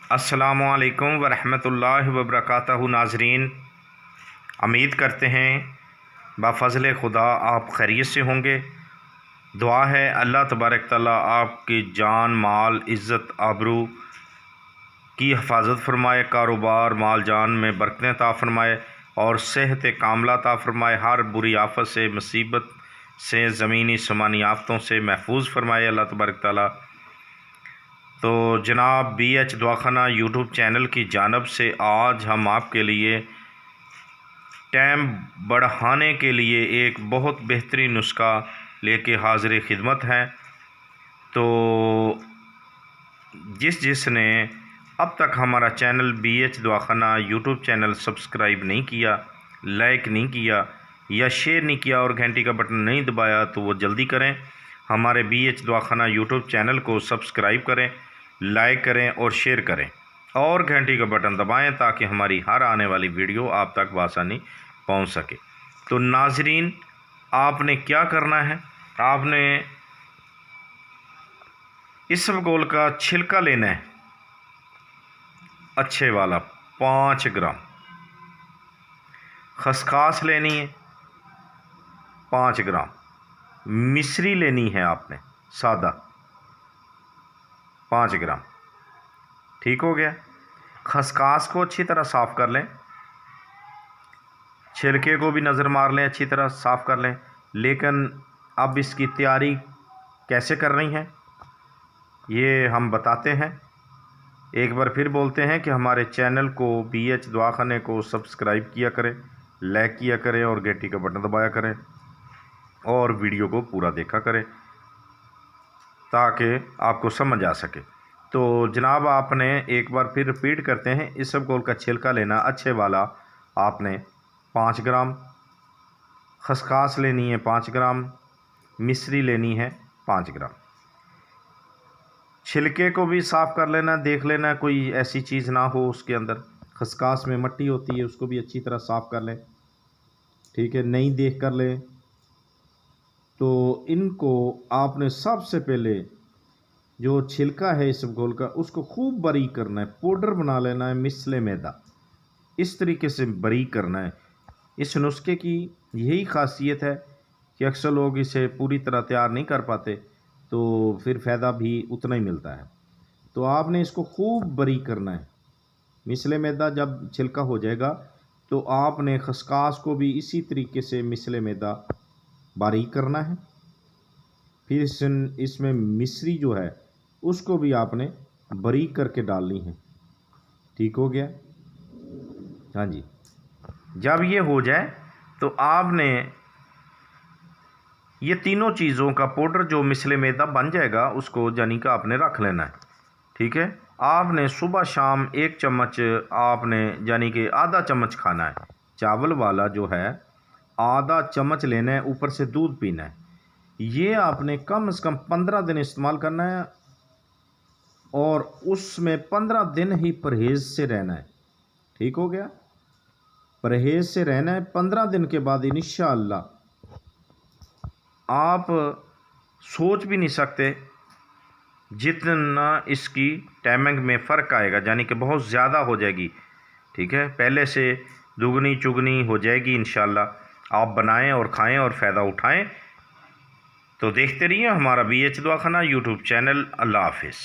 अस्सलामुअलैकुम वरहमतुल्लाहि वबरकातुहू। नाजरीन, उम्मीद करते हैं बाफ़ज़ल खुदा आप खैरियत से होंगे। दुआ है अल्लाह तबारक तआला आपकी जान, माल, इज़्ज़त, आबरू की हिफाजत फरमाए, कारोबार, माल जान में बरकतें अता फरमाए और सेहत कामला अता फरमाए। हर बुरी आफत से, मुसीबत से, ज़मीनी समानी आफ़तों से महफूज फरमाए अल्लाह तबारक तआला। तो जनाब BH दवाखाना यूट्यूब चैनल की जानिब से आज हम आपके लिए टाइम बढ़ाने के लिए एक बहुत बेहतरीन नुस्खा लेके हाज़िर खिदमत हैं। तो जिसने अब तक हमारा चैनल BH दवाखाना यूट्यूब चैनल सब्सक्राइब नहीं किया, लाइक नहीं किया या शेयर नहीं किया और घंटी का बटन नहीं दबाया तो वो जल्दी करें। हमारे BH दवाखाना यूट्यूब चैनल को सब्सक्राइब करें, लाइक करें और शेयर करें और घंटी का बटन दबाएं ताकि हमारी हर आने वाली वीडियो आप तक बआसानी पहुंच सके। तो नाजरीन, आपने क्या करना है, आपने इसबगोल का छिलका लेना है अच्छे वाला 5 ग्राम, खसखस लेनी है 5 ग्राम, मिश्री लेनी है आपने सादा 5 ग्राम। ठीक हो गया। खसखस को अच्छी तरह साफ़ कर लें, छिलके को भी नज़र मार लें, अच्छी तरह साफ़ कर लें। लेकिन अब इसकी तैयारी कैसे करनी है ये हम बताते हैं। एक बार फिर बोलते हैं कि हमारे चैनल को BH दवाखाने को सब्सक्राइब किया करें, लाइक किया करें और घंटी का बटन दबाया करें और वीडियो को पूरा देखा करें ताकि आपको समझ आ सके। तो जनाब, आपने एक बार फिर रिपीट करते हैं, इसबगोल का छिलका लेना अच्छे वाला आपने 5 ग्राम, खसखस लेनी है 5 ग्राम, मिश्री लेनी है 5 ग्राम। छिलके को भी साफ़ कर लेना, देख लेना कोई ऐसी चीज़ ना हो उसके अंदर। खसखस में मट्टी होती है, उसको भी अच्छी तरह साफ़ कर लें। ठीक है, नहीं देख कर लें। तो इनको आपने सबसे पहले जो छिलका है इसबगोल का उसको खूब बारीक करना है, पाउडर बना लेना है, मिसले मैदा इस तरीके से बारीक करना है। इस नुस्खे की यही खासियत है कि अक्सर लोग इसे पूरी तरह तैयार नहीं कर पाते, तो फिर फ़ायदा भी उतना ही मिलता है। तो आपने इसको खूब बारीक करना है। मिसले मैदा जब छिलका हो जाएगा तो आपने खसखस को भी इसी तरीके से मिसले मैदा बारीक करना है। फिर इसमें मिश्री जो है उसको भी आपने बारीक करके डालनी है। ठीक हो गया। हाँ जी, जब ये हो जाए तो आपने ये तीनों चीज़ों का पाउडर जो मिसले मैदा बन जाएगा उसको यानी कि आपने रख लेना है। ठीक है, आपने सुबह शाम 1 चम्मच आपने यानी कि आधा चम्मच खाना है। चावल वाला जो है आधा चम्मच लेना है, ऊपर से दूध पीना है। ये आपने कम से कम 15 दिन इस्तेमाल करना है और उसमें 15 दिन ही परहेज़ से रहना है। ठीक हो गया, परहेज़ से रहना है। 15 दिन के बाद इंशाअल्लाह आप सोच भी नहीं सकते जितना इसकी टाइमिंग में फ़र्क आएगा, यानी कि बहुत ज़्यादा हो जाएगी। ठीक है, पहले से दुगनी चुगनी हो जाएगी इंशाअल्लाह। आप बनाएं और खाएं और फ़ायदा उठाएं। तो देखते रहिए हमारा BH दवाखाना यूट्यूब चैनल। अल्लाह हाफिज़।